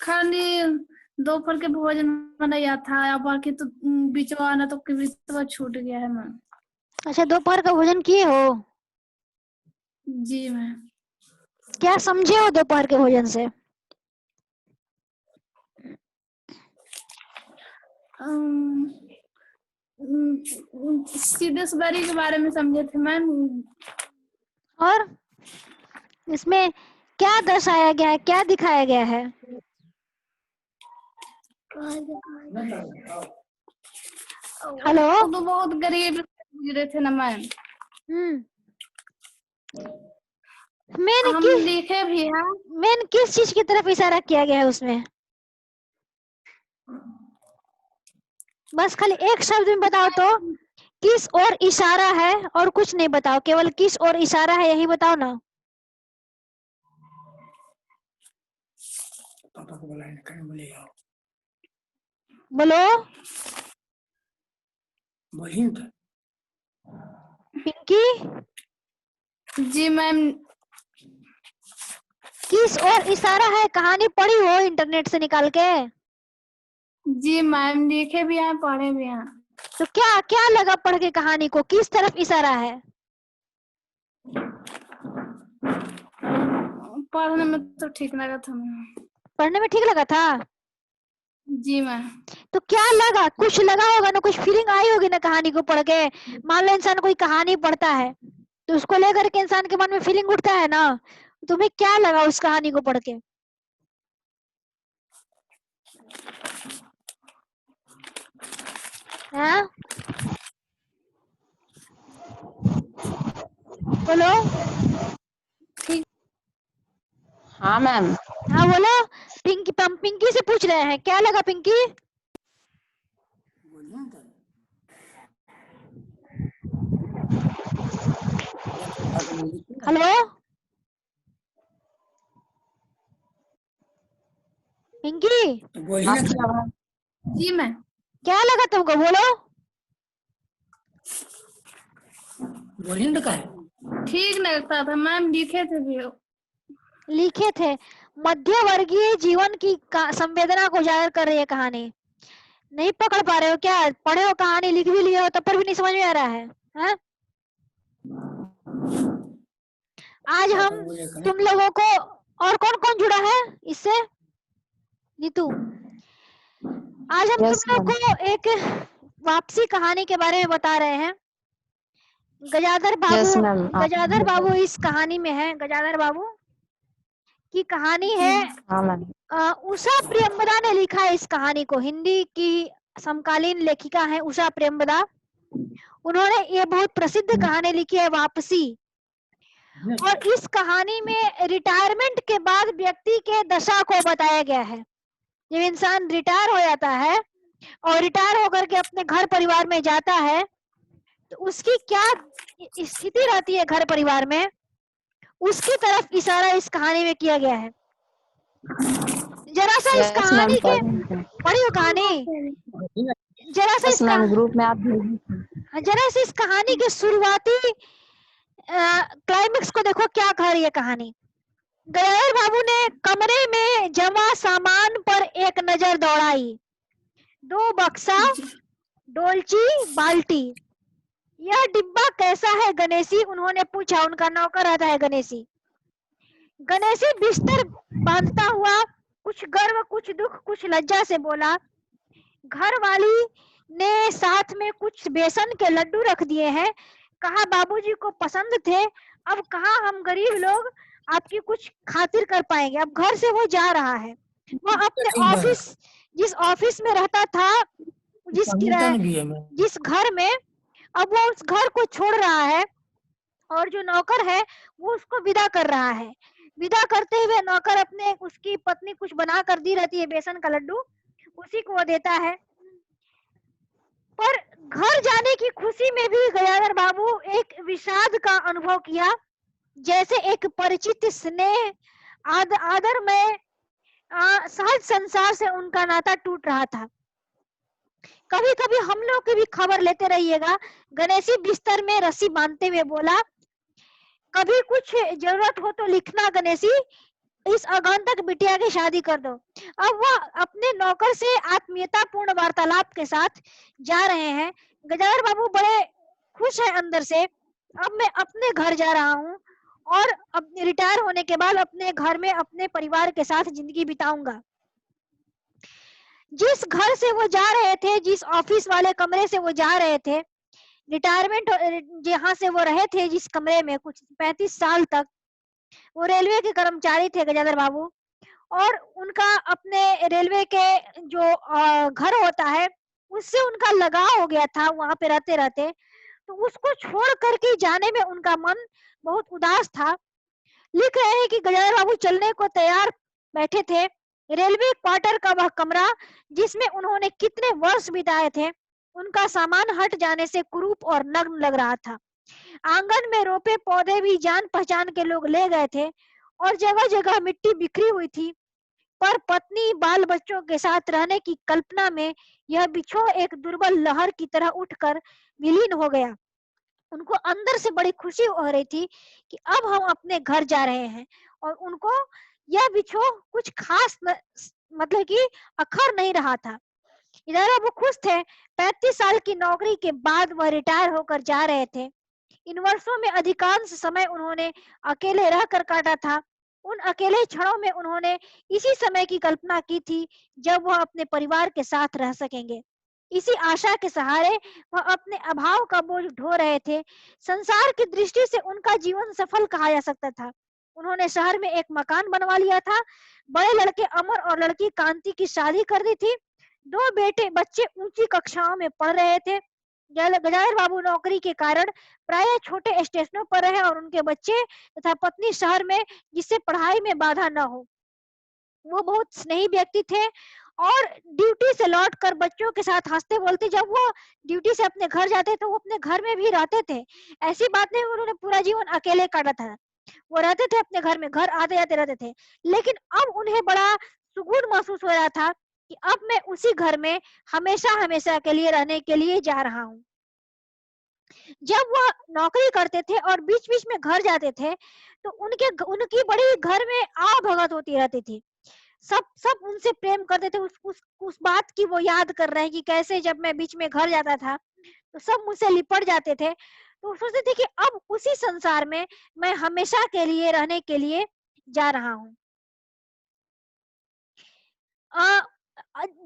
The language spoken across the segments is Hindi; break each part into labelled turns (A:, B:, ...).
A: खाली दोपहर के भोजन बनाया था, या बाकी तो बीचवा आना तो बीचवा छूट गया है मैम।
B: अच्छा, दोपहर का भोजन किए हो?
A: जी मैम।
B: क्या समझे हो दोपहर के भोजन से?
A: सीधे सवारी के बारे में समझे थे मैम।
B: और इसमें क्या दर्शाया गया है, क्या दिखाया गया है? हेलो,
A: वो तो बहुत गरीब गुजरे थे ना मैम। हम लिखे भी हैं।
B: मेन किस चीज की तरफ इशारा किया गया है उसमें? बस खाली एक शब्द में बताओ तो, किस और इशारा है, और कुछ नहीं बताओ, केवल किस और इशारा है यही बताओ ना।
C: पापा को बोला
B: बोलो
C: बोलिए तो।
B: पिंकी,
A: जी मैम।
B: किस और इशारा है, कहानी पढ़ी हो इंटरनेट से निकाल के?
A: जी मैम, लिखे भी हैं पढ़े भी हैं।
B: तो क्या क्या लगा पढ़ के कहानी को, किस तरफ इशारा है?
A: पढ़ने में तो ठीक लगा था मैम।
B: पढ़ने में ठीक लगा था?
A: जी मैम।
B: तो क्या लगा, कुछ लगा होगा ना, कुछ फीलिंग आई होगी ना कहानी को पढ़ के। मान लो इंसान कोई कहानी पढ़ता है तो उसको लेकर के इंसान के मन में फीलिंग उठता है ना, तुम्हें क्या लगा उस कहानी को पढ़ के? हाँ बोलो।
D: हाँ मैम।
B: हाँ बोलो। पिंकी से पूछ रहे हैं, क्या लगा पिंकी? हेलो पिंकी,
A: जी मैम।
B: क्या लगा तुमको, बोलो।
C: बोलिए तो का है?
A: ठीक लगता था मैम, लिखे थे भी।
B: लिखे थे, मध्य वर्गीय जीवन की संवेदना को उजागर कर रही है कहानी। नहीं पकड़ पा रहे हो क्या? पढ़े हो कहानी, लिख भी लिए हो, तब पर भी नहीं समझ में आ रहा है, हाँ? आज हम तुम लोगों को, और कौन कौन जुड़ा है इससे? नीतू, आज हम तुम लोग को एक वापसी कहानी के बारे में बता रहे हैं। गजाधर बाबू इस कहानी में है। गजाधर बाबू की कहानी है। उषा प्रियंवदा ने लिखा है इस कहानी को। हिंदी की समकालीन लेखिका है उषा प्रियंवदा। उन्होंने ये बहुत प्रसिद्ध कहानी लिखी है, वापसी। और इस कहानी में रिटायरमेंट के बाद व्यक्ति के दशा को बताया गया है। जब इंसान रिटायर हो जाता है और रिटायर होकर के अपने घर परिवार में जाता है तो उसकी क्या स्थिति रहती है घर परिवार में, उसकी तरफ इशारा इस कहानी में किया गया है। जरा सा इस कहानी के पढ़ी हो कहानी, जरा सा इसका
D: ग्रुप में आप
B: जरा सा इस कहानी के शुरुआती क्लाइमेक्स को देखो, क्या कह रही है कहानी। गयाधर बाबू ने कमरे में जमा सामान पर एक नजर दौड़ाई। 2 बक्सा, डोलची, बाल्टी। यह डिब्बा कैसा है गणेशी, उन्होंने पूछा। उनका नौकर आता है गणेशी। गणेशी बिस्तर बांधता हुआ कुछ गर्व, कुछ दुख, कुछ लज्जा से बोला। घर वाली ने साथ में कुछ बेसन के लड्डू रख दिए हैं। कहा बाबूजी को पसंद थे। अब कहाँ हम गरीब लोग आपकी कुछ खातिर कर पाएंगे। अब घर से वो जा रहा है। वो अपने ऑफिस, जिस ऑफिस में रहता था, जिस घर में, अब वो उस घर को छोड़ रहा है। और जो नौकर है वो उसको विदा कर रहा है। विदा करते हुए नौकर अपने, उसकी पत्नी कुछ बना कर दी रहती है बेसन का लड्डू, उसी को वो देता है। पर घर जाने की खुशी में भी गयाधर बाबू एक विषाद का अनुभव किया। जैसे एक परिचित स्नेह आदर में सहज संसार से उनका नाता टूट रहा था। कभी कभी हम लोग की भी खबर लेते रहिएगा। गणेशी बिस्तर में रस्सी बांधते हुए बोला, कभी कुछ जरूरत हो तो लिखना गणेशी, इस आगंतुक बिटिया की शादी कर दो। अब वह अपने नौकर से आत्मीयतापूर्ण वार्तालाप के साथ जा रहे हैं। गजानन बाबू बड़े खुश हैं अंदर से। अब मैं अपने घर जा रहा हूँ और अब रिटायर होने के बाद अपने घर में अपने परिवार के साथ जिंदगी बिताऊंगा। जिस घर से वो जा रहे थे, जिस ऑफिस वाले कमरे से वो जा रहे थे, रिटायरमेंट जहाँ से वो रहे थे जिस कमरे में कुछ 35 साल तक, वो रेलवे के कर्मचारी थे गजानन बाबू। और उनका अपने रेलवे के जो घर होता है उससे उनका लगाव हो गया था वहां पे रहते रहते। तो उसको छोड़ करके जाने में उनका मन बहुत उदास था। लिख रहे हैं कि गजानन बाबू चलने को तैयार बैठे थे। रेलवे क्वार्टर का वह कमरा जिसमें उन्होंने कितने वर्ष बिताए थे, उनका सामान हट जाने से कुरूप और नग्न लग रहा था। आंगन में रोपे पौधे भी जान पहचान के लोग ले गए थे और जगह जगह मिट्टी बिखरी हुई थी। पर पत्नी बाल बच्चों के साथ रहने की कल्पना में यह बिछोह एक दुर्बल लहर की तरह उठकर विलीन हो गया। उनको अंदर से बड़ी खुशी हो रही थी कि अब हम अपने घर जा रहे हैं, और उनको यह बिछोह कुछ खास मतलब कि अखर नहीं रहा था। इधर वो खुश थे। 35 साल की नौकरी के बाद वह रिटायर होकर जा रहे थे। इन वर्षों में अधिकांश समय उन्होंने अकेले रहकर काटा था। उन अकेले क्षणों में उन्होंने इसी समय की कल्पना की थी जब वह अपने परिवार के साथ रह सकेंगे। इसी आशा के सहारे वह अपने अभाव का बोझ ढो रहे थे। संसार की दृष्टि से उनका जीवन सफल कहा जा सकता था। उन्होंने शहर में एक मकान बनवा लिया था। बड़े लड़के अमर और लड़की कांति की शादी कर दी थी। 2 बेटे बच्चे ऊंची कक्षाओं में पढ़ रहे थे। गजानन बाबू नौकरी के कारण प्रायः छोटे स्टेशनों पर रहे और उनके बच्चे तथा पत्नी शहर में, जिससे पढ़ाई में बाधा न हो। वो बहुत स्नेही व्यक्ति थे और ड्यूटी से लौटकर बच्चों के साथ हंसते बोलते, जब वो ड्यूटी से अपने घर जाते तो वो अपने घर में भी रहते थे। ऐसी बात नहीं उन्होंने पूरा जीवन अकेले काटा था। वो रहते थे अपने घर में, घर आते जाते रहते थे। लेकिन अब उन्हें बड़ा सुकून महसूस हो रहा था कि अब मैं उसी घर में हमेशा हमेशा के लिए रहने के लिए जा रहा हूँ। जब वह नौकरी करते थे और बीच बीच में घर जाते थे तो उनकी बड़ी घर में भगत होती रहती थी। सब उनसे प्रेम करते थे। उस बात की वो याद कर रहे हैं कि कैसे जब मैं बीच में घर जाता था तो सब मुझसे लिपट जाते थे। तो सोचते थे कि अब उसी संसार में मैं हमेशा के लिए रहने के लिए जा रहा हूँ।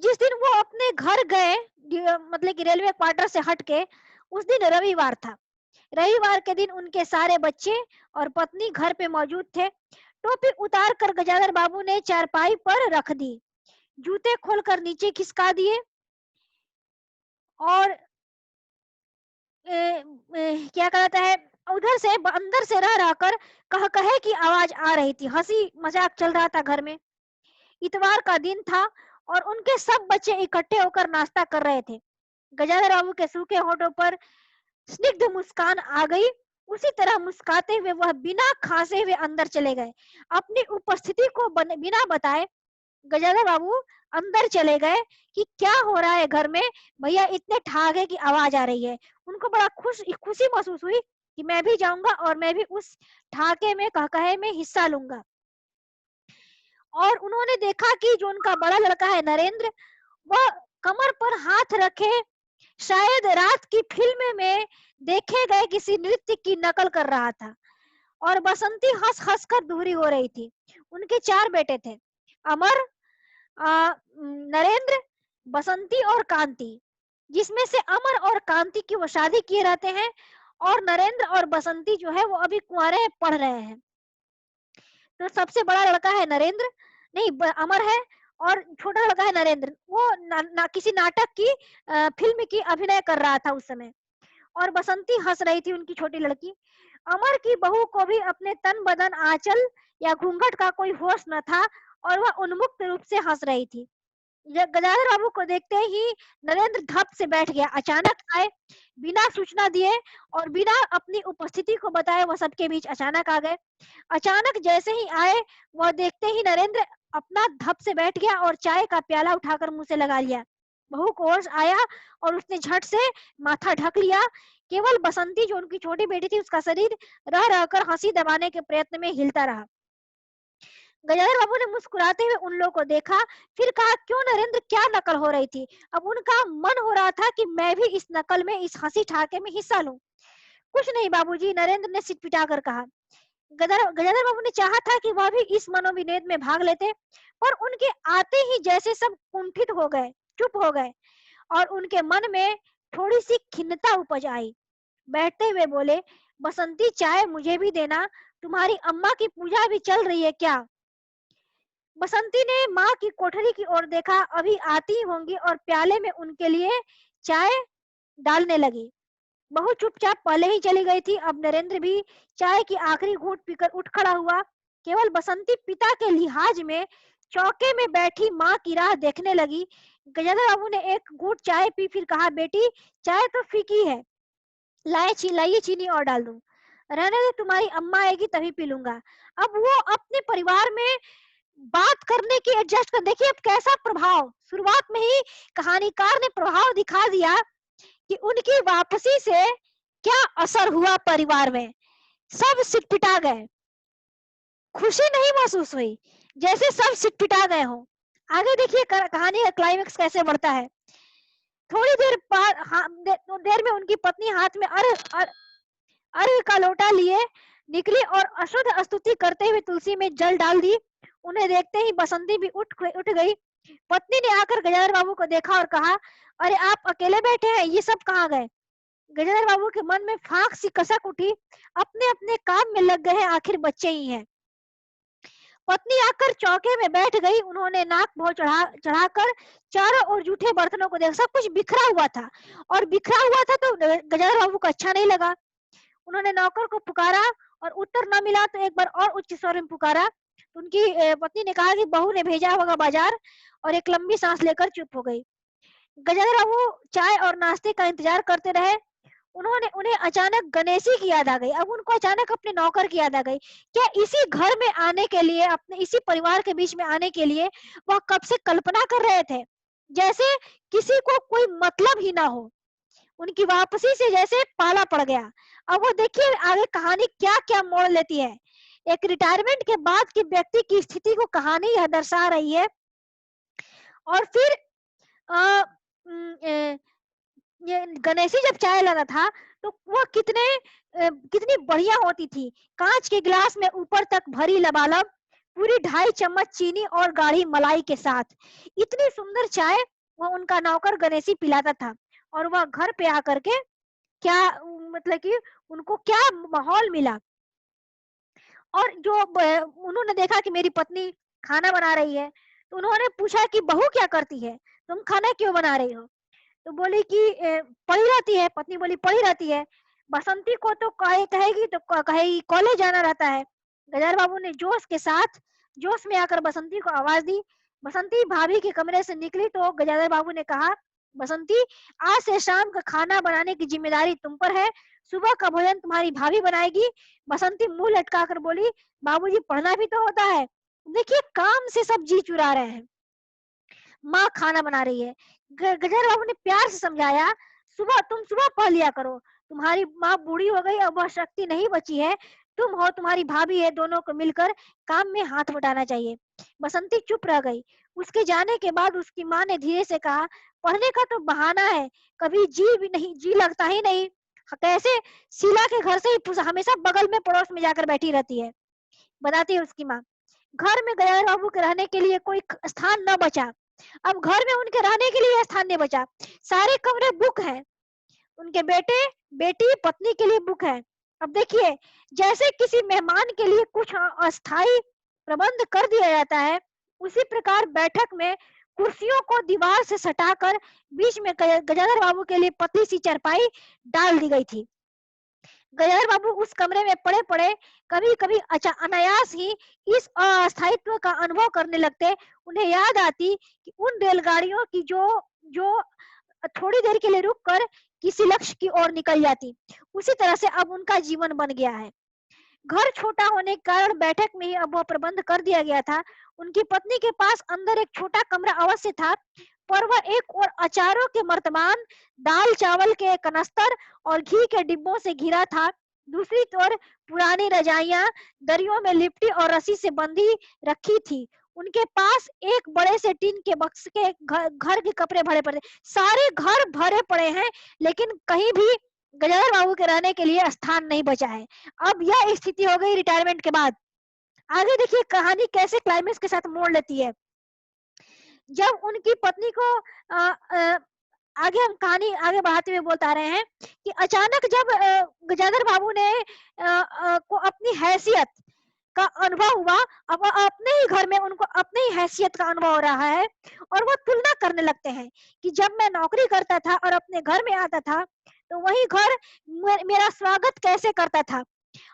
B: जिस दिन वो अपने घर गए, मतलब कि रेलवे क्वार्टर से हट के, उस दिन रविवार था। रविवार के दिन उनके सारे बच्चे और पत्नी घर पे मौजूद थे। टोपी उतार कर गजानन बाबू ने चारपाई पर रख दी, जूते खोलकर नीचे खिसका दिए और क्या कहता है, उधर से अंदर से रह रहकर कह कहे की आवाज आ रही थी। हंसी मजाक चल रहा था घर में। इतवार का दिन था और उनके सब बच्चे इकट्ठे होकर नाश्ता कर रहे थे। गजानन बाबू के सूखे होठों पर स्निग्ध मुस्कान आ गई। उसी तरह मुस्काते हुए वह बिना खांसे हुए अंदर चले गए। अपनी उपस्थिति को बिना बताए गजानन बाबू अंदर चले गए कि क्या हो रहा है घर में, भैया इतने ठागे की आवाज आ रही है। उनको बड़ा खुशी महसूस हुई कि मैं भी जाऊंगा और मैं भी उस ठाके में कहकहे में हिस्सा लूंगा। और उन्होंने देखा कि जो उनका बड़ा लड़का है नरेंद्र, वह कमर पर हाथ रखे शायद रात की फिल्म में देखे गए किसी नृत्य की नकल कर रहा था। और बसंती हंस हंस कर दूरी हो रही थी। उनके 4 बेटे थे, अमर, नरेंद्र, बसंती और कांति, जिसमें से अमर और कांति की वो शादी किए रहते हैं और नरेंद्र और बसंती जो है वो अभी कुंवारे पढ़ रहे हैं। तो सबसे बड़ा लड़का है नरेंद्र, नहीं अमर है, और छोटा लड़का है नरेंद्र। वो किसी नाटक की फिल्म की अभिनय कर रहा था उस समय। और बसंती हंस रही थी, उनकी छोटी लड़की। अमर की बहू को भी अपने तन बदन आंचल या घूंघट का कोई होश न था और वह उन्मुक्त रूप से हंस रही थी। गजानन बाबू को देखते ही नरेंद्र धप से बैठ गया। अचानक आए, बिना सूचना दिए और बिना अपनी उपस्थिति को बताए वह सबके बीच अचानक आ गए। अचानक जैसे ही आए, वह देखते ही नरेंद्र अपना धप से बैठ गया और चाय का प्याला उठाकर मुंह से लगा लिया। बहू को होश आया और उसने झट से माथा ढक लिया। केवल बसंती जो उनकी छोटी बेटी थी, उसका शरीर रह रहकर हंसी दबाने के प्रयत्न में हिलता रहा। गजानन बाबू ने मुस्कुराते हुए उन लोगों को देखा, फिर कहा, क्यों नरेंद्र, क्या नकल हो रही थी? अब उनका मन हो रहा था कि मैं भी इस नकल में, इस हंसी ठाके में हिस्सा लूं। कुछ नहीं बाबूजी, नरेंद्र ने सिर पिटाकर कहा। गजानन बाबू ने चाहा था कि वह भी इस मनोविनोद में भाग लेते, पर उनके आते ही जैसे सब कुंठित हो गए, चुप हो गए, और उनके मन में थोड़ी सी खिन्नता उपज आई। बैठते हुए बोले, बसंती, चाय मुझे भी देना, तुम्हारी अम्मा की पूजा भी चल रही है क्या? बसंती ने माँ की कोठरी की ओर देखा, अभी आती होंगी, और प्याले में उनके लिए चाय डालने लगी। बहू चुपचाप पहले ही चली गई थी। अब नरेंद्र भी चाय की आखिरी घूंट पीकर उठ खड़ा हुआ। केवल बसंती पिता के लिहाज में चौके में बैठी माँ की राह देखने लगी। गजानन बाबू ने एक घूंट चाय पी, फिर कहा, बेटी, चाय तो फीकी है, लाइए चीनी और डाल दूं। रहने दो, तुम्हारी अम्मा आएगी तभी पी लूंगा। अब वो अपने परिवार में बात करने की एडजस्ट कर, देखिए अब कैसा प्रभाव, शुरुआत में ही कहानीकार ने प्रभाव दिखा दिया कि उनकी वापसी से क्या असर हुआ परिवार में। सब सिटपिटा गए, खुशी नहीं महसूस हुई, जैसे सब सिटपिटा गए हो। आगे देखिए कहानी का क्लाइमेक्स कैसे बढ़ता है। थोड़ी देर बाद देर में उनकी पत्नी हाथ में अर्घ का लोटा लिए निकली और अशुद्ध स्तुति करते हुए तुलसी में जल डाल दी। उन्हें देखते ही बसंती भी उठ गई। पत्नी ने आकर गजानन बाबू को देखा और कहा, अरे आप अकेले बैठे हैं, ये सब कहाँ गए? गजानन बाबू के मन में फांक सी कसक उठी, अपने अपने काम में लग गए हैं, आखिर बच्चे ही हैं। पत्नी आकर चौके में बैठ गई। उन्होंने नाक भौं चढ़ाकर चारों ओर जूठे बर्तनों को देखा। सब कुछ बिखरा हुआ था, और बिखरा हुआ था तो गजानन बाबू को अच्छा नहीं लगा। उन्होंने नौकर को पुकारा और उत्तर न मिला तो एक बार और उच्च स्वर में पुकारा। तो उनकी पत्नी ने कहा कि बहू ने भेजा होगा बाजार, और एक लंबी सांस लेकर चुप हो गई। गजानन बाबू चाय और नाश्ते का इंतजार करते रहे। उन्हें अचानक गणेशी की याद आ गई। अब उनको अचानक अपने नौकर की याद आ गई। क्या इसी घर में आने के लिए, अपने इसी परिवार के बीच में आने के लिए वह कब से कल्पना कर रहे थे, जैसे किसी को कोई मतलब ही ना हो। उनकी वापसी से जैसे पाला पड़ गया। अब वो देखिए आगे कहानी क्या क्या मोड़ लेती है। एक रिटायरमेंट के बाद के व्यक्ति की स्थिति को कहानी यह दर्शा रही है। और फिर ये गणेशी जब चाय लाना था तो वह कितनी बढ़िया होती थी। कांच के गिलास में ऊपर तक भरी लबालब, पूरी 2.5 चम्मच चीनी और गाढ़ी मलाई के साथ इतनी सुंदर चाय वह उनका नौकर गणेशी पिलाता था। और वह घर पे आकर के क्या, मतलब कि उनको क्या माहौल मिला। और जो उन्होंने देखा कि मेरी पत्नी खाना बना रही है, तो उन्होंने पूछा कि बहू क्या करती है, तुम खाना क्यों बना रही हो? तो बोली कि पढ़ी रहती है। पत्नी बोली पढ़ी रहती है, बसंती को तो कहेगी तो कहेगी कॉलेज जाना रहता है। गजानन बाबू ने जोश में आकर बसंती को आवाज दी। बसंती भाभी के कमरे से निकली तो गजानन बाबू ने कहा, बसंती, आज से शाम का खाना बनाने की जिम्मेदारी तुम पर है, सुबह का भोजन तुम्हारी भाभी बनाएगी। बसंती मुंह लटका कर बोली, बाबूजी पढ़ना भी तो होता है। देखिए काम से सब जी चुरा रहे हैं, माँ खाना बना रही है। गजानन बाबू ने प्यार से समझाया, तुम सुबह पढ़ लिया करो, तुम्हारी माँ बूढ़ी हो गई, अब वह शक्ति नहीं बची है, तुम हो, तुम्हारी भाभी है, दोनों को मिलकर काम में हाथ बटाना चाहिए। बसंती चुप रह गई। उसके जाने के बाद उसकी माँ ने धीरे से कहा, पढ़ने का तो बहाना है, कभी जी लगता ही नहीं। कैसे शीला के घर से ही हमेशा बगल में पड़ोस में जाकर बैठी रहती है, बताती है उसकी माँ। घर में गजानन बाबू के रहने के लिए कोई स्थान न बचा। अब घर में उनके रहने के लिए स्थान नहीं बचा, सारे कमरे बुक हैं। उनके बेटे बेटी पत्नी के लिए बुक है। अब देखिए जैसे किसी मेहमान के लिए कुछ अस्थाई प्रबंध कर दिया जाता है, उसी प्रकार बैठक में कुर्सियों को दीवार से सटाकर बीच में गजानन बाबू के लिए पतली सी चारपाई डाल दी गई थी। गजानन बाबू उस कमरे में पड़े पड़े कभी कभी अनायास ही इस अस्थायित्व का अनुभव करने लगते। उन्हें याद आती कि उन रेलगाड़ियों की जो थोड़ी देर के लिए रुककर किसी लक्ष्य की ओर निकल जाती। उसी तरह से अब उनका जीवन बन गया है। घर छोटा होने के कारण बैठक में ही अब वह प्रबंध कर दिया गया था। उनकी पत्नी के पास अंदर एक छोटा कमरा अवश्य था, पर वह एक और अचारों के मर्तबान, दाल चावल के कनस्तर और घी के डिब्बों से घिरा था। दूसरी ओर पुरानी रजाइयां दरियों में लिपटी और रस्सी से बंधी रखी थी। उनके पास एक बड़े से टीन के बक्स के घर के कपड़े भरे पड़े, सारे घर भरे पड़े हैं, लेकिन कहीं भी गजानन बाबू के रहने के लिए स्थान नहीं बचा है। अब यह स्थिति हो गई रिटायरमेंट के बाद। आगे देखिए कहानी कैसे क्लाइमेक्स के साथ मोड़ लेती है। जब उनकी पत्नी को आगे हम कहानी आगे बढ़ाते हुए बोलता रहे हैं कि अचानक जब गजानन बाबू ने को अपनी हैसियत का अनुभव हुआ, अब अपने ही घर में उनको अपने ही हैसियत का अनुभव हो रहा है और वो तुलना करने लगते हैं कि जब मैं नौकरी करता था और अपने घर में आता था तो वही घर मेरा स्वागत कैसे करता था,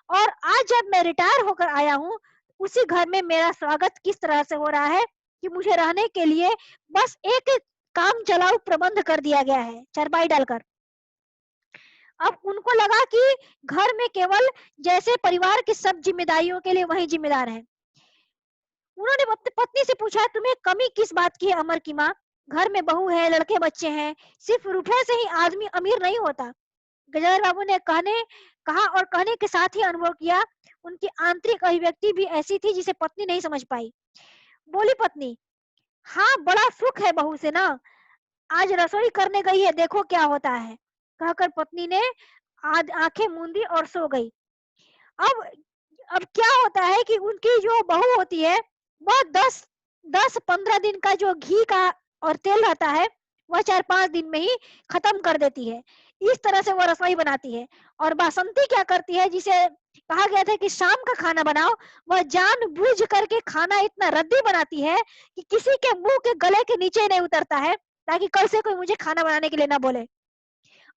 B: और आज जब मैं रिटायर होकर आया हूँ उसी घर में मेरा स्वागत किस तरह से हो रहा है कि मुझे रहने के लिए बस एक काम चलाऊ प्रबंध कर दिया गया है, चारपाई डालकर। अब उनको लगा कि घर में केवल जैसे परिवार की सब जिम्मेदारियों के लिए वही जिम्मेदार है। उन्होंने अपनी पत्नी से पूछा, तुम्हें कमी किस बात की है अमर की माँ? घर में बहू है, लड़के बच्चे हैं, सिर्फ रुपए से ही आदमी अमीर नहीं होता। गजानन बाबू ने कहा और कहने के साथ ही अनुभव किया। उनकी आंतरिक अभिव्यक्ति भी ऐसी थी जिसे पत्नी नहीं समझ पाई। बोली पत्नी, हाँ बड़ा सुख है बहू से ना, आज रसोई करने गई है, देखो क्या होता है। कहकर पत्नी ने आज आंखें मूंदी और सो गई। अब क्या होता है कि उनकी जो बहू होती है वह 10-15 दिन का जो घी का और तेल रहता है वह 4-5 दिन में ही खत्म कर देती है। इस तरह से वो रसोई बनाती है। और बासंती क्या करती है, जिसे कहा गया था कि शाम का खाना बनाओ, वह जानबूझ करके खाना इतना रद्दी बनाती है कि किसी के मुंह के गले के नीचे नहीं उतरता है, ताकि कल से कोई मुझे खाना बनाने के लिए ना बोले।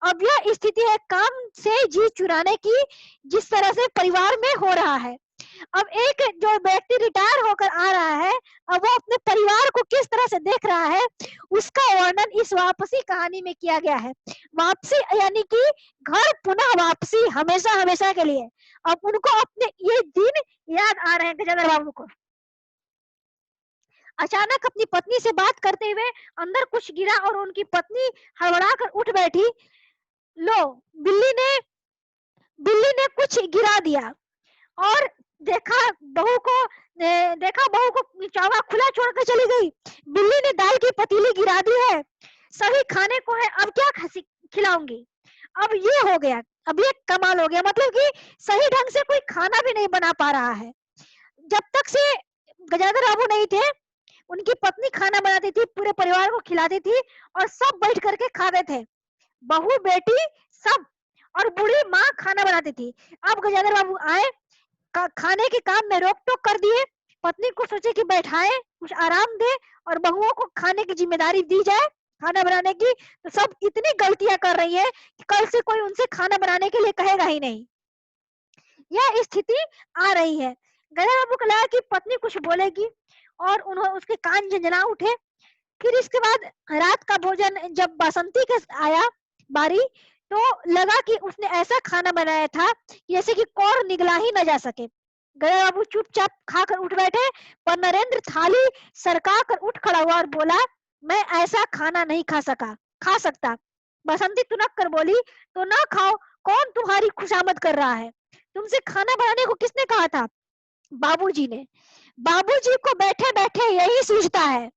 B: अब यह स्थिति है काम से जी चुराने की, जिस तरह से परिवार में हो रहा है। अब एक जो व्यक्ति रिटायर होकर आ रहा है, अब वो अपने परिवार को किस तरह से देख रहा है, उसका वर्णन इस वापसी कहानी में किया गया है। वापसी यानी कि घर पुनः वापसी, हमेशा हमेशा के लिए। अब उनको अपने ये दिन याद आ रहे हैं गजानन बाबू को। अचानक अपनी पत्नी से बात करते हुए अंदर कुछ गिरा और उनकी पत्नी हड़बड़ा कर उठ बैठी। लो, बिल्ली ने कुछ गिरा दिया और देखा बहू को चावा खुला छोड़कर चली गई। बिल्ली ने दाल की पतीली गिरा दी है, सभी खाने को है, अब क्या खिलाऊंगी। अब ये हो गया, अब ये कमाल हो गया, मतलब कि सही ढंग से कोई खाना भी नहीं बना पा रहा है। जब तक से गजानन बाबू नहीं थे, उनकी पत्नी खाना बनाती थी, पूरे परिवार को खिलाती थी और सब बैठ करके खाते थे, बहू बेटी सब, और बूढ़ी माँ खाना बनाती थी। अब गजानन बाबू आए, खाने के काम में रोक टोक कर दिए। पत्नी को सोचे कि बैठाए, कुछ आराम दे और बहुओं को खाने की जिम्मेदारी दी जाए खाना बनाने की, तो सब इतनी गलतियां कर रही है कि कल से कोई उनसे खाना बनाने के लिए कहेगा ही नहीं। यह स्थिति आ रही है। गजानन बाबू को लगा कि पत्नी कुछ बोलेगी और उन्होंने उसके कान झंझना उठे। फिर इसके बाद रात का भोजन जब बासंती के आया बारी, तो लगा कि उसने ऐसा खाना बनाया था जैसे कि कौर निगला ही न जा सके। गजानन बाबू चुपचाप खाकर उठ बैठे, पर नरेंद्र थाली सरका कर उठ खड़ा हुआ और बोला, मैं ऐसा खाना नहीं खा सकता। बसंती तुनक कर बोली, तो ना खाओ, कौन तुम्हारी खुशामद कर रहा है? तुमसे खाना बनाने को किसने कहा था? बाबूजी ने। बाबूजी को बैठे बैठे यही सूझता है,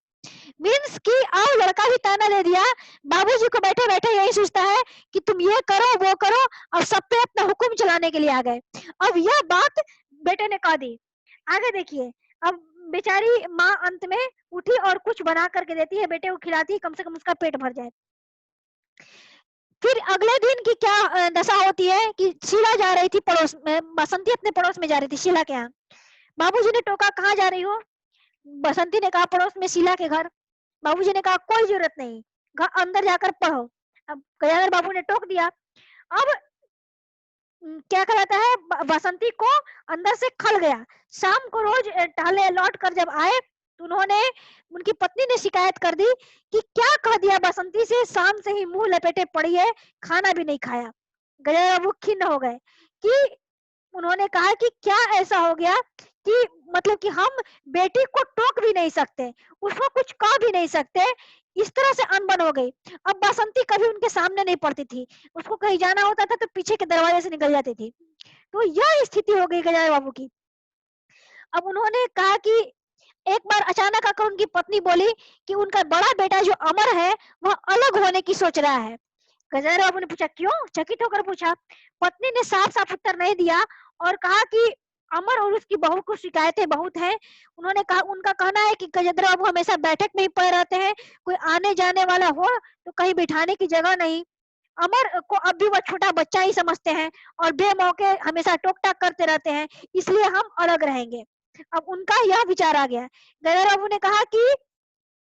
B: मीन्स कि आओ लड़का भी ताना दे दिया, बाबूजी को बैठे बैठे यही सोचता है कि तुम ये करो वो करो, और सब पे अपना हुक्म चलाने के लिए आ गए। अब यह बात बेटे ने कह दी। आगे देखिए, अब बेचारी माँ अंत में उठी और कुछ बना करके देती है, बेटे को खिलाती है, कम से कम उसका पेट भर जाए। फिर अगले दिन की क्या दशा होती है कि शीला जा रही थी पड़ोस में, बसंती अपने पड़ोस में जा रही थी शीला के यहाँ। बाबूजी ने टोका, कहाँ जा रही हो? बसंती ने कहा, पड़ोस में शीला के घर। बाबूजी ने कहा, कोई जरूरत नहीं, घर अंदर जाकर पढ़ो। अब गजानन बाबू ने टोक दिया। अब क्या कहता है, बसंती को अंदर से खल गया। शाम को रोज टहले लौट कर जब आए तो उनकी पत्नी ने शिकायत कर दी कि क्या कह दिया बसंती से, शाम से ही मुंह लपेटे पड़ी है, खाना भी नहीं खाया। गजानन बाबू खिन्न हो गए कि उन्होंने कहा कि क्या ऐसा हो गया कि मतलब कि हम बेटी को टोक भी नहीं सकते, उसको कुछ कह भी नहीं सकते, इस तरह से अनबन हो गई। अब बसंती कभी उनके सामने नहीं पड़ती थी, उसको कहीं जाना होता था तो पीछे के दरवाजे से निकल जाती थी। तो यह स्थिति हो गई गजानन बाबू की। अब उन्होंने कहा कि एक बार अचानक आकर उनकी पत्नी बोली कि उनका बड़ा बेटा जो अमर है वह अलग होने की सोच रहा है। गजानन बाबू ने पूछा क्यों, चकित होकर पूछा। पत्नी ने साफ साफ उत्तर नहीं दिया और कहा कि अमर और उसकी बहू को शिकायतें बहुत हैं। उन्होंने कहा, उनका कहना है कि गजेंद्र बाबू हमेशा बैठक में ही पड़े रहते हैं, कोई आने जाने वाला हो तो कहीं बिठाने की जगह नहीं। अमर को अब भी वह छोटा बच्चा ही समझते हैं और बेमौके हमेशा टोक टाक करते रहते हैं, इसलिए हम अलग रहेंगे। अब उनका यह विचार आ गया। गजेंद्र बाबू ने कहा कि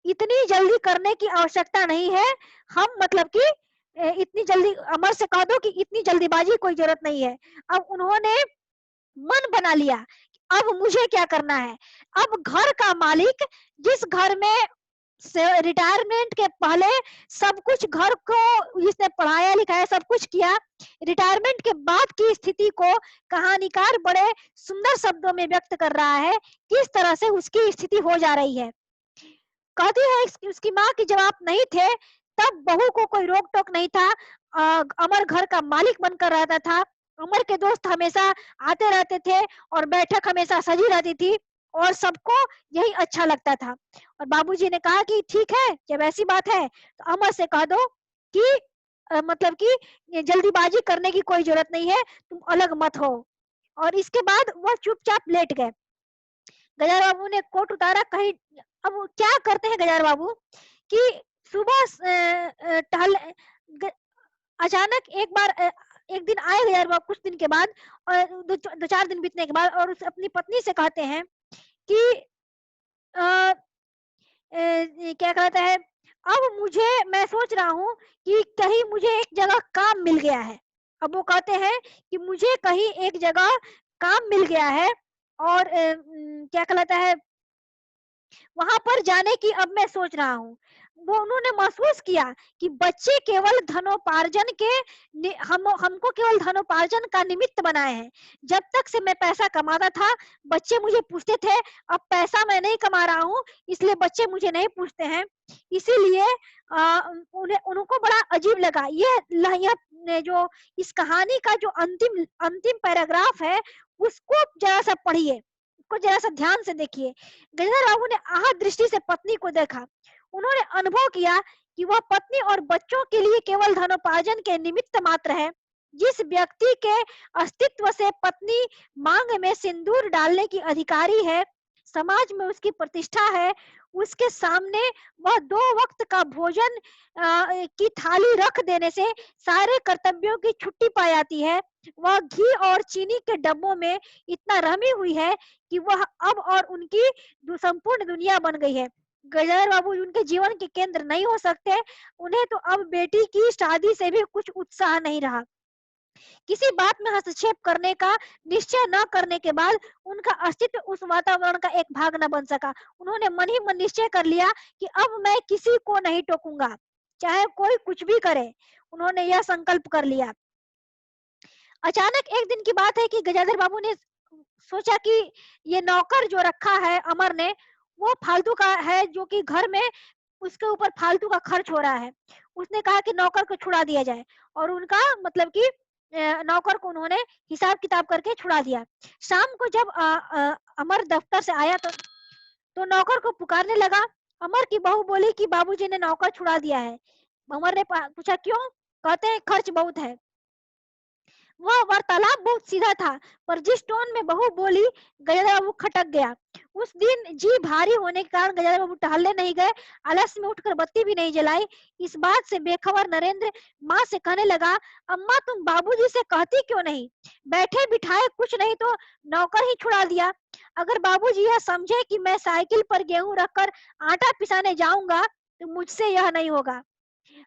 B: इतनी जल्दी करने की आवश्यकता नहीं है, हम मतलब कि इतनी जल्दी अमर से कह दो कि इतनी जल्दीबाजी की कोई जरूरत नहीं है। अब उन्होंने मन बना लिया कि अब मुझे क्या करना है। अब घर का मालिक, जिस घर में रिटायरमेंट के पहले सब कुछ घर को जिसने पढ़ाया लिखाया सब कुछ किया, रिटायरमेंट के बाद की स्थिति को कहानीकार बड़े सुंदर शब्दों में व्यक्त कर रहा है, किस तरह से उसकी स्थिति हो जा रही है। कहती है उसकी माँ कि जब आप नहीं थे तब बहू को कोई रोक टोक नहीं था, अमर घर का मालिक बनकर रहता था, अमर के दोस्त हमेशा आते रहते थे और बैठक हमेशा सजी रहती थी और सबको यही अच्छा लगता था। और बाबूजी ने कहा कि ठीक है, जब ऐसी बात है तो अमर से कह दो कि मतलब कि ये जल्दीबाजी करने की कोई जरूरत नहीं है, तुम अलग मत हो। और इसके बाद वह चुपचाप लेट गए। गजार बाबू ने कोट उतारा कहीं। अब वो क्या करते हैं गजार बाबू कि सुबह टहल अचानक एक बार एक दिन आए गजार बाबू कुछ दिन के बाद, और दो चार दिन बीतने के बाद, और उस अपनी पत्नी से कहते हैं कि अ, क्या कहता है, अब मुझे मैं सोच रहा हूँ कि कहीं मुझे एक जगह काम मिल गया है। अब वो कहते हैं कि मुझे कहीं एक जगह काम मिल गया है और क्या कहलाता है, वहां पर जाने की अब मैं सोच रहा हूँ। वो उन्होंने महसूस किया कि बच्चे केवल धनोपार्जन के हमको केवल धनोपार्जन का निमित्त बनाए हैं। जब तक से मैं पैसा कमाता था बच्चे मुझे पूछते थे, अब पैसा मैं नहीं कमा रहा हूँ इसलिए बच्चे मुझे नहीं पूछते हैं। इसीलिए उन्हें उनको बड़ा अजीब लगा। ये जो इस कहानी का जो अंतिम अंतिम पैराग्राफ है उसको जरा सा पढ़िए, उसको जरा सा ध्यान से देखिए। गजेंद्र बाबू ने आहत दृष्टि से पत्नी को देखा। उन्होंने अनुभव किया कि वह पत्नी और बच्चों के लिए केवल धनोपार्जन के निमित्त मात्र है। जिस व्यक्ति के अस्तित्व से पत्नी मांग में सिंदूर डालने की अधिकारी है, समाज में उसकी प्रतिष्ठा है, उसके सामने वह 2 वक्त का भोजन की थाली रख देने से सारे कर्तव्यों की छुट्टी पा जाती है। वह घी और चीनी के डब्बों में इतना रमी हुई है कि वह अब और उनकी संपूर्ण दुनिया बन गई है। गजेंद्र बाबू उनके जीवन के केंद्र नहीं हो सकते। उन्हें तो अब बेटी की शादी से भी कुछ उत्साह नहीं रहा। किसी बात में हस्तक्षेप करने का निश्चय न करने के बाद उनका अस्तित्व उस वातावरण का एक भाग न बन सका। उन्होंने मन ही मन निश्चय कर लिया कि अब मैं किसी को नहीं टोकूंगा, चाहे कोई कुछ भी करे। उन्होंने यह संकल्प कर लिया। अचानक एक दिन की बात है कि गजेंद्र बाबू ने सोचा कि ये नौकर जो रखा है अमर ने, वो फालतू का है, जो कि घर में उसके ऊपर फालतू का खर्च हो रहा है। उसने कहा कि नौकर को छुड़ा दिया जाए और उनका मतलब कि नौकर को उन्होंने हिसाब किताब करके छुड़ा दिया। शाम को जब अमर दफ्तर से आया तो नौकर को पुकारने लगा। अमर की बहू बोली कि बाबूजी ने नौकर छुड़ा दिया है। अमर ने पूछा क्यों? कहते हैं खर्च बहुत है। वह वार्तालाप बहुत सीधा था, पर जिस टोन में बहू बोली गजेंद्र बाबू खटक गया। उस दिन जी भारी होने के कारण गजेंद्र बाबू टहलने नहीं गए, आलस्य में उठकर बत्ती भी नहीं जलाई। इस बात से बेखबर नरेंद्र माँ से कहने लगा, अम्मा तुम बाबूजी से कहती क्यों नहीं? बैठे बिठाए कुछ नहीं तो नौकर ही छुड़ा दिया। अगर बाबूजी यह समझे कि मैं साइकिल पर गेहूं रखकर आटा पिसाने जाऊंगा तो मुझसे यह नहीं होगा।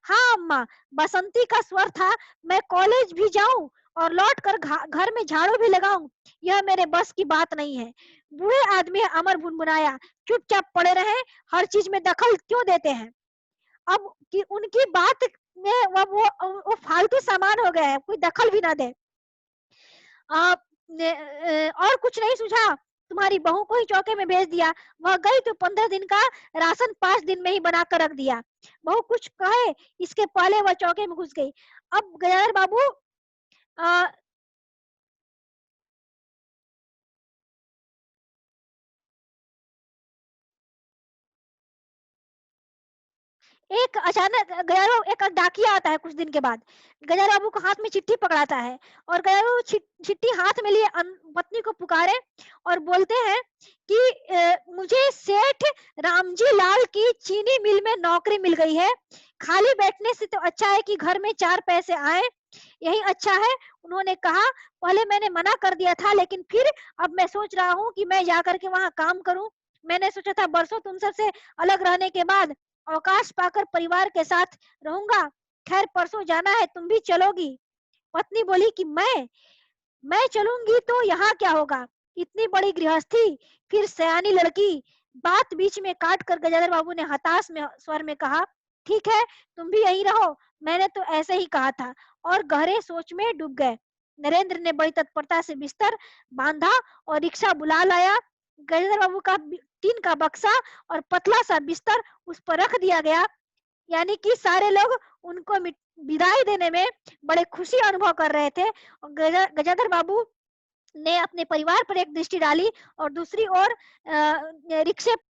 B: हाँ अम्मा, बसंती का स्वर था, मैं कॉलेज भी जाऊं और लौट कर घर में झाड़ू भी लगाऊं, यह मेरे बस की बात नहीं है। बूढ़े आदमी अमर भुनभुनाया, चुपचाप पड़े रहे, हर चीज में दखल क्यों देते हैं? अब कि उनकी बात में वो फालतू सामान हो गया है, कोई दखल भी ना दे। और कुछ नहीं सूझा तुम्हारी बहू को ही चौके में भेज दिया, वह गई तो 15 दिन का राशन 5 दिन में ही बना कर रख दिया। बहू कुछ कहे इसके पहले वह चौके में घुस गई। अब गजानन बाबू एक अचानक गजानन बाबू, एक डाकिया आता है कुछ दिन के बाद, गजानन बाबू को हाथ में चिट्ठी पकड़ाता है और गजानन बाबू चिट्ठी हाथ में लिए पत्नी को पुकारे और बोलते हैं कि मुझे सेठ रामजी लाल की चीनी मिल में नौकरी मिल गई है, खाली बैठने से तो अच्छा है कि घर में 4 पैसे आए, यही अच्छा है। उन्होंने कहा पहले मैंने मना कर दिया था, लेकिन फिर अब मैं सोच रहा हूँ कि मैं जाकर के वहां काम करूं। मैंने सोचा था बरसों तुम सबसे अलग रहने के बाद अवकाश पाकर परिवार के साथ रहूंगा, खैर परसों जाना है, तुम भी चलोगी? पत्नी बोली कि मैं चलूंगी तो यहाँ क्या होगा, इतनी बड़ी गृहस्थी, फिर सयानी लड़की। बात बीच में काट कर गजानन बाबू ने हताश में स्वर में कहा, ठीक है तुम भी यहीं रहो, मैंने तो ऐसे ही कहा था, और गहरे सोच में डूब गए। नरेंद्र ने बड़ी तत्परता से बिस्तर बांधा और रिक्शा बुला लाया। गजेंद्र बाबू का टीन का बक्सा और पतला सा बिस्तर उस पर रख दिया गया, यानी कि सारे लोग उनको विदाई देने में बड़े खुशी अनुभव कर रहे थे। गजेंद्र बाबू ने अपने परिवार पर एक दृष्टि डाली और दूसरी ओर रिक्शे